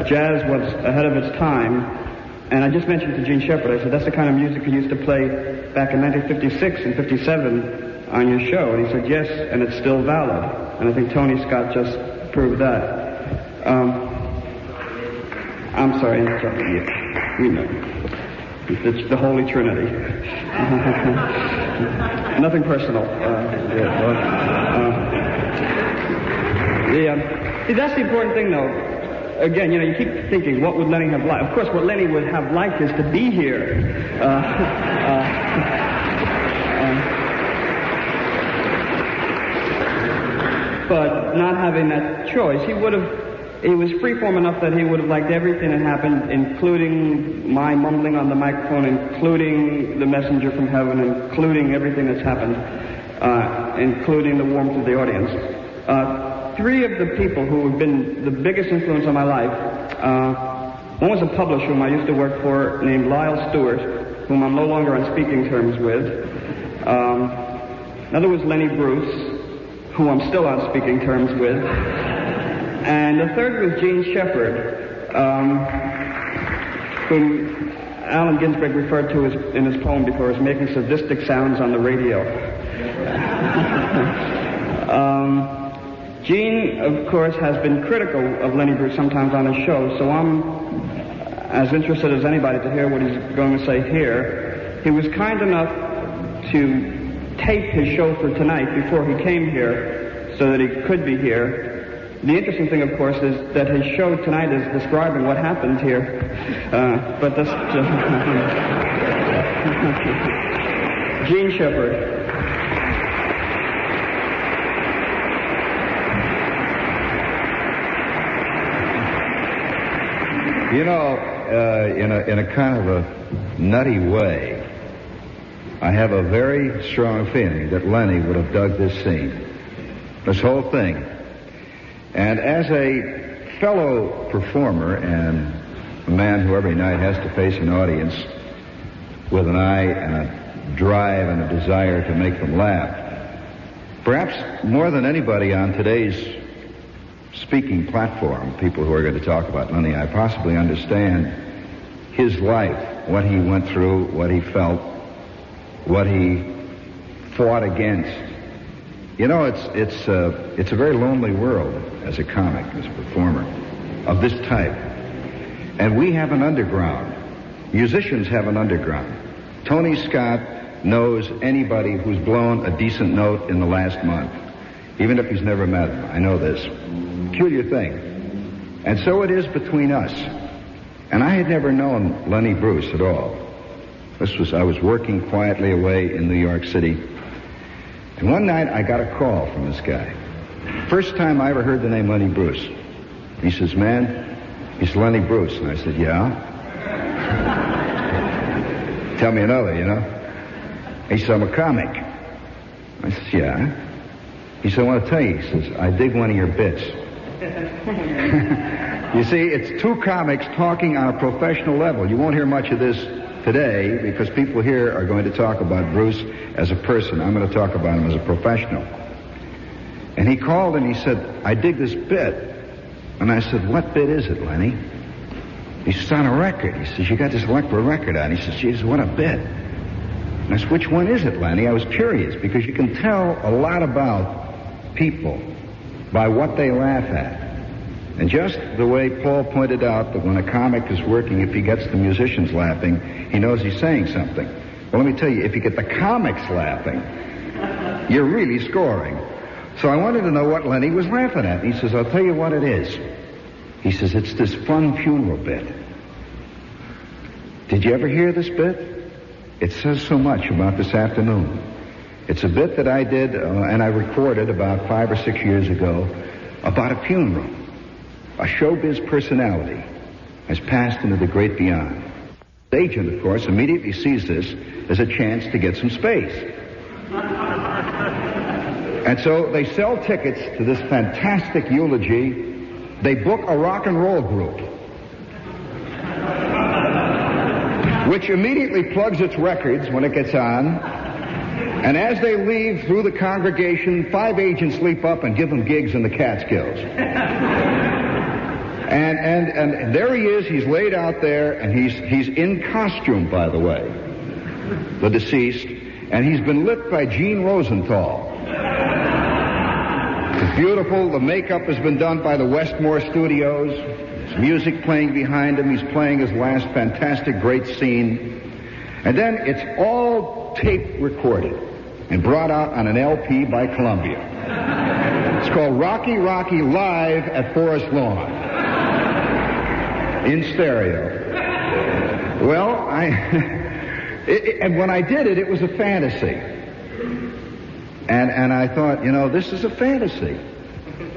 jazz was ahead of its time. And I just mentioned to Gene Shepard, I said, that's the kind of music you used to play back in 1956 and 57 on your show. And he said, yes, and it's still valid. And I think Tony Scott just proved that. I'm sorry, you know, it's the Holy Trinity. Nothing personal. See, that's the important thing, though. Again, you keep thinking, what would Lenny have liked? Of course, what Lenny would have liked is to be here. But not having that choice, he was freeform enough that he would have liked everything that happened, including my mumbling on the microphone, including the messenger from heaven, including everything that's happened, including the warmth of the audience. Three of the people who have been the biggest influence on my life, one was a publisher whom I used to work for named Lyle Stewart, whom I'm no longer on speaking terms with. Another was Lenny Bruce, who I'm still on speaking terms with. And the third was Gene Shepard, whom Allen Ginsberg referred to in his poem before as making sadistic sounds on the radio. Gene, of course, has been critical of Lenny Bruce sometimes on his show, so I'm as interested as anybody to hear what he's going to say here. He was kind enough to tape his show for tonight before he came here so that he could be here. The interesting thing, of course, is that his show tonight is describing what happened here. But that's Gene Shepard. You know, in a kind of a nutty way, I have a very strong feeling that Lenny would have dug this scene, this whole thing. And as a fellow performer and a man who every night has to face an audience with an eye and a drive and a desire to make them laugh, perhaps more than anybody on today's speaking platform, people who are going to talk about Lenny, I possibly understand his life, what he went through, what he felt, what he fought against. You know, it's a very lonely world as a comic, as a performer of this type. And we have an underground. Musicians have an underground. Tony Scott knows anybody who's blown a decent note in the last month, even if he's never met him. I know this. Peculiar thing. And so it is between us. And I had never known Lenny Bruce at all. I was working quietly away in New York City. And one night I got a call from this guy. First time I ever heard the name Lenny Bruce. He says, man, he's Lenny Bruce. And I said, yeah. Tell me another, you know. He said, I'm a comic. I said, yeah. He said, I want to tell you. He says, I dig one of your bits. You see, it's two comics talking on a professional level. You won't hear much of this today because people here are going to talk about Bruce as a person. I'm going to talk about him as a professional. And he called and he said, I dig this bit. And I said, what bit is it, Lenny? He says, on a record. He says, you got this record on. He says, Jesus, what a bit. And I said, which one is it, Lenny? I was curious because you can tell a lot about people by what they laugh at. And just the way Paul pointed out that when a comic is working, if he gets the musicians laughing, he knows he's saying something. Well, let me tell you, if you get the comics laughing, you're really scoring. So I wanted to know what Lenny was laughing at. And he says, I'll tell you what it is. He says, it's this fun funeral bit. Did you ever hear this bit? It says so much about this afternoon. It's a bit that I did and I recorded about 5 or 6 years ago about a funeral. A showbiz personality has passed into the great beyond. The agent, of course, immediately sees this as a chance to get some space. And so they sell tickets to this fantastic eulogy. They book a rock and roll group, which immediately plugs its records when it gets on. And as they leave through the congregation, 5 agents leap up and give them gigs in the Catskills. And there he is. He's laid out there, and he's in costume, by the way, the deceased, and he's been lit by Gene Rosenthal. It's beautiful. The makeup has been done by the Westmore Studios. There's music playing behind him. He's playing his last fantastic, great scene. And then it's all tape recorded and brought out on an LP by Columbia. It's called Rocky Rocky Live at Forest Lawn. In stereo. Well, and when I did it, it was a fantasy. And I thought, this is a fantasy.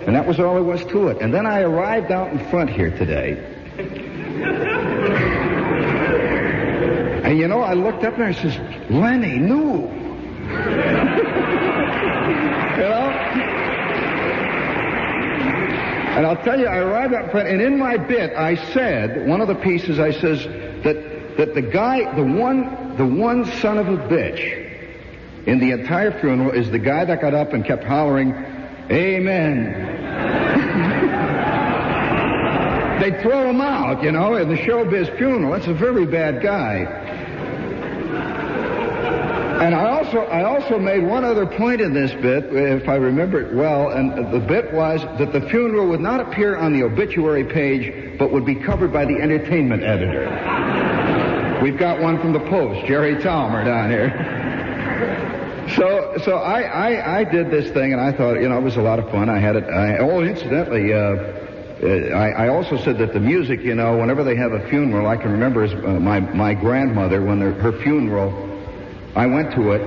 And that was all there was to it. And then I arrived out in front here today. And I looked up and I says, Lenny, no. And I'll tell you, I arrived up front, and in my bit, I said, one of the pieces, I says that the guy, the one son of a bitch in the entire funeral is the guy that got up and kept hollering, Amen. They throw him out, in the showbiz funeral. That's a very bad guy. And I also made one other point in this bit, if I remember it well, and the bit was that the funeral would not appear on the obituary page, but would be covered by the entertainment editor. We've got one from the Post, Jerry Talmer, down here. So I did this thing, and I thought, it was a lot of fun. I had it. Incidentally, I also said that the music, whenever they have a funeral, I can remember my grandmother, when her funeral, I went to it.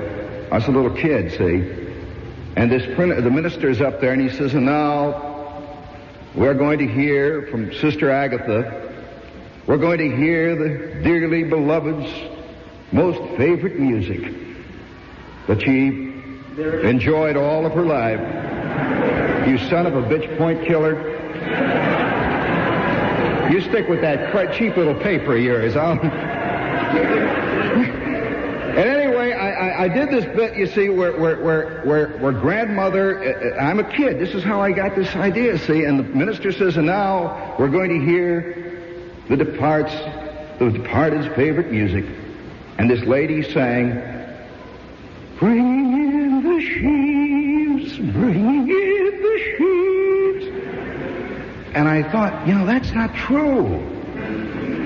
I was a little kid, see, and the minister's up there, and he says, and now we're going to hear from Sister Agatha. We're going to hear the dearly beloved's most favorite music that she enjoyed all of her life. You son of a bitch point killer. You stick with that cheap little paper of yours. And anyway, I did this bit, you see, where grandmother, I'm a kid. This is how I got this idea, see. And the minister says, and now we're going to hear the departed's favorite music. And this lady sang, bring in the sheaves, bring in the sheaves. And I thought, that's not true.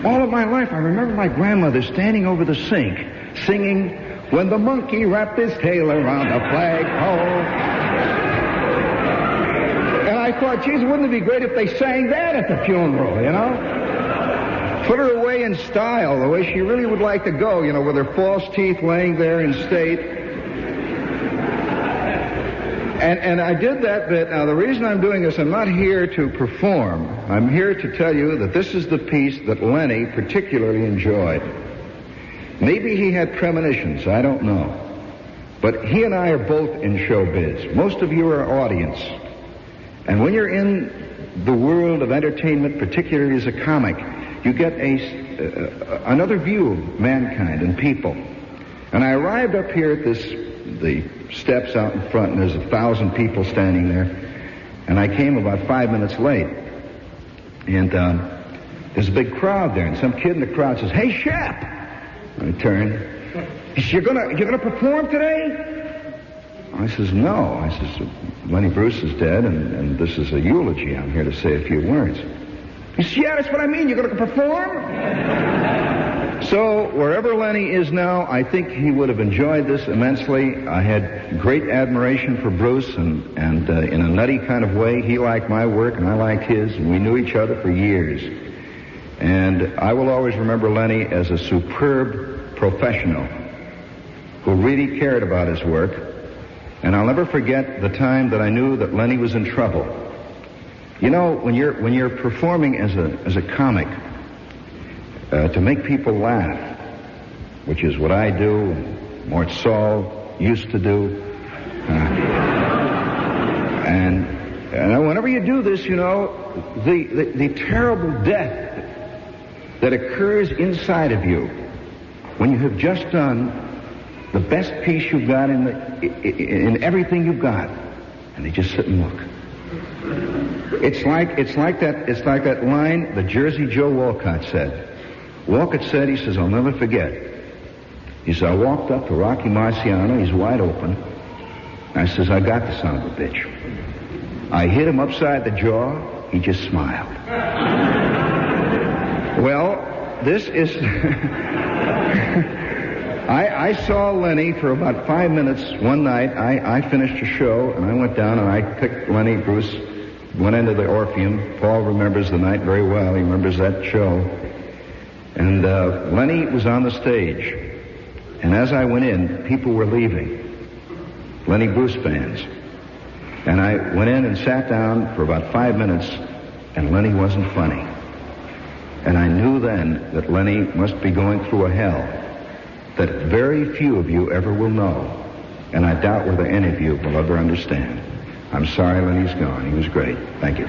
All of my life, I remember my grandmother standing over the sink, singing, when the monkey wrapped his tail around the flagpole. And I thought, geez, wouldn't it be great if they sang that at the funeral, Put her away in style, the way she really would like to go, with her false teeth laying there in state. And I did that bit. Now, the reason I'm doing this, I'm not here to perform. I'm here to tell you that this is the piece that Lenny particularly enjoyed. Maybe he had premonitions, I don't know. But he and I are both in showbiz. Most of you are audience. And when you're in the world of entertainment, particularly as a comic, you get another view of mankind and people. And I arrived up here at the steps out in front, and there's 1,000 people standing there. And I came about 5 minutes late. And there's a big crowd there, and some kid in the crowd says, hey, Shep! I turned. He says, you're gonna perform today? I says, no. I says, Lenny Bruce is dead, and this is a eulogy. I'm here to say a few words. He says, yeah, that's what I mean. You're going to perform? So wherever Lenny is now, I think he would have enjoyed this immensely. I had great admiration for Bruce, and in a nutty kind of way, he liked my work and I liked his, and we knew each other for years. And I will always remember Lenny as a superb professional who really cared about his work. And I'll never forget the time that I knew that Lenny was in trouble. When you're performing as a comic, to make people laugh, which is what I do, and Mort Saul used to do, and whenever you do this, the terrible death that occurs inside of you when you have just done the best piece you've got in everything you've got, and they just sit and look. It's like that line that Jersey Joe Walcott said. Walcott said, he says, I'll never forget. He said, I walked up to Rocky Marciano, he's wide open. I says, I got the son of a bitch. I hit him upside the jaw, he just smiled. Well, this is... I saw Lenny for about 5 minutes one night. I finished a show, and I went down and I picked Lenny. Bruce went into the Orpheum. Paul remembers the night very well. He remembers that show. And Lenny was on the stage. And as I went in, people were leaving. Lenny Bruce fans. And I went in and sat down for about 5 minutes, and Lenny wasn't funny. And I knew then that Lenny must be going through a hell that very few of you ever will know. And I doubt whether any of you will ever understand. I'm sorry Lenny's gone. He was great. Thank you.